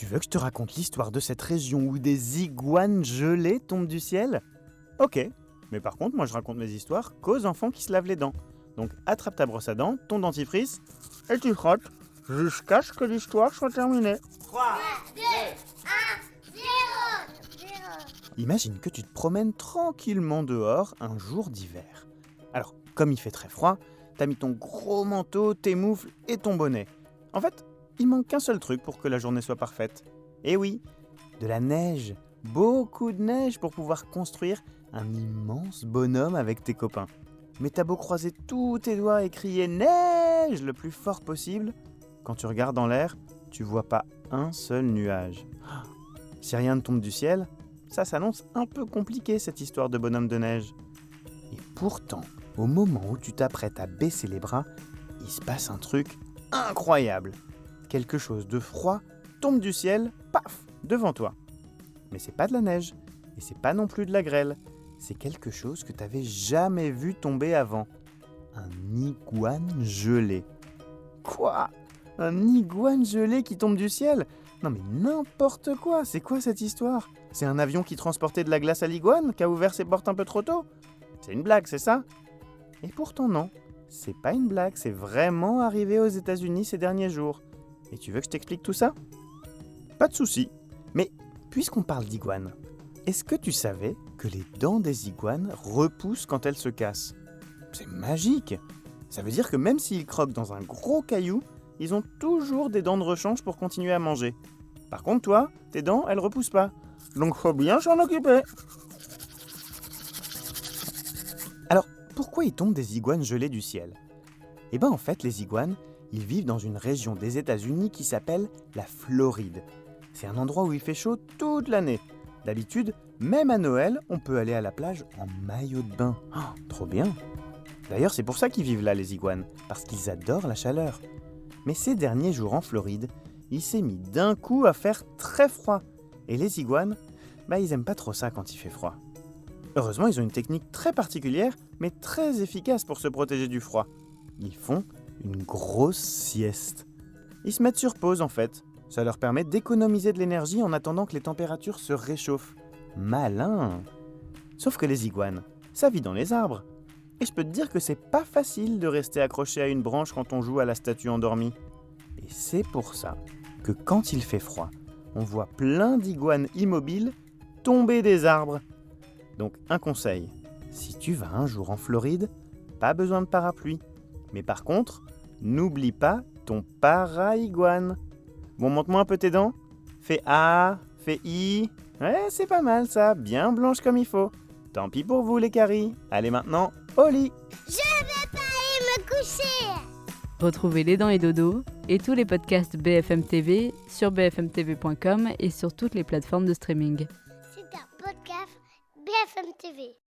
veux que je te raconte l'histoire de cette région où des iguanes gelées tombent du ciel ? Ok, mais par contre, moi je raconte mes histoires qu'aux enfants qui se lavent les dents. Donc attrape ta brosse à dents, ton dentifrice, et tu frottes jusqu'à ce que l'histoire soit terminée. 3, 2, 1, 0. Imagine que tu te promènes tranquillement dehors un jour d'hiver. Alors, comme il fait très froid, t'as mis ton gros manteau, tes moufles et ton bonnet. En fait, il manque qu'un seul truc pour que la journée soit parfaite. Eh oui, de la neige, beaucoup de neige pour pouvoir construire un immense bonhomme avec tes copains. Mais t'as beau croiser tous tes doigts et crier « Neige !» le plus fort possible, quand tu regardes dans l'air, tu vois pas un seul nuage. Si rien ne tombe du ciel, ça s'annonce un peu compliqué cette histoire de bonhomme de neige. Et pourtant, au moment où tu t'apprêtes à baisser les bras, il se passe un truc incroyable. Quelque chose de froid tombe du ciel, paf, devant toi. Mais c'est pas de la neige, et c'est pas non plus de la grêle. C'est quelque chose que t'avais jamais vu tomber avant. Un iguane gelé. Quoi ? Un iguane gelé qui tombe du ciel ? Non mais n'importe quoi, c'est quoi cette histoire ? C'est un avion qui transportait de la glace à l'iguane qui a ouvert ses portes un peu trop tôt ? C'est une blague, c'est ça ? Et pourtant non, c'est pas une blague, c'est vraiment arrivé aux États-Unis ces derniers jours. Et tu veux que je t'explique tout ça ? Pas de souci. Mais puisqu'on parle d'iguane, est-ce que tu savais que les dents des iguanes repoussent quand elles se cassent ? C'est magique ! Ça veut dire que même s'ils croquent dans un gros caillou, ils ont toujours des dents de rechange pour continuer à manger. Par contre, toi, tes dents, elles repoussent pas. Donc faut bien s'en occuper. Alors, pourquoi ils tombent des iguanes gelées du ciel ? Eh ben en fait, les iguanes, ils vivent dans une région des États-Unis qui s'appelle la Floride. C'est un endroit où il fait chaud toute l'année. D'habitude, même à Noël, on peut aller à la plage en maillot de bain. Oh, trop bien ! D'ailleurs, c'est pour ça qu'ils vivent là, les iguanes, parce qu'ils adorent la chaleur. Mais ces derniers jours en Floride, il s'est mis d'un coup à faire très froid. Et les iguanes, ils aiment pas trop ça quand il fait froid. Heureusement, ils ont une technique très particulière, mais très efficace pour se protéger du froid. Ils font une grosse sieste. Ils se mettent sur pause en fait. Ça leur permet d'économiser de l'énergie en attendant que les températures se réchauffent. Malin ! Sauf que les iguanes, ça vit dans les arbres. Et je peux te dire que c'est pas facile de rester accroché à une branche quand on joue à la statue endormie. Et c'est pour ça que quand il fait froid, on voit plein d'iguanes immobiles tomber des arbres. Donc un conseil, si tu vas un jour en Floride, pas besoin de parapluie. Mais par contre, n'oublie pas ton para-iguane. Bon, montre-moi un peu tes dents. Fais A, fais I. Ouais, c'est pas mal ça, bien blanche comme il faut. Tant pis pour vous les caries. Allez maintenant, au lit. Je vais pas aller me coucher. Retrouvez Les Dents et Dodo et tous les podcasts BFM TV sur bfmtv.com et sur toutes les plateformes de streaming. C'est un podcast BFM TV.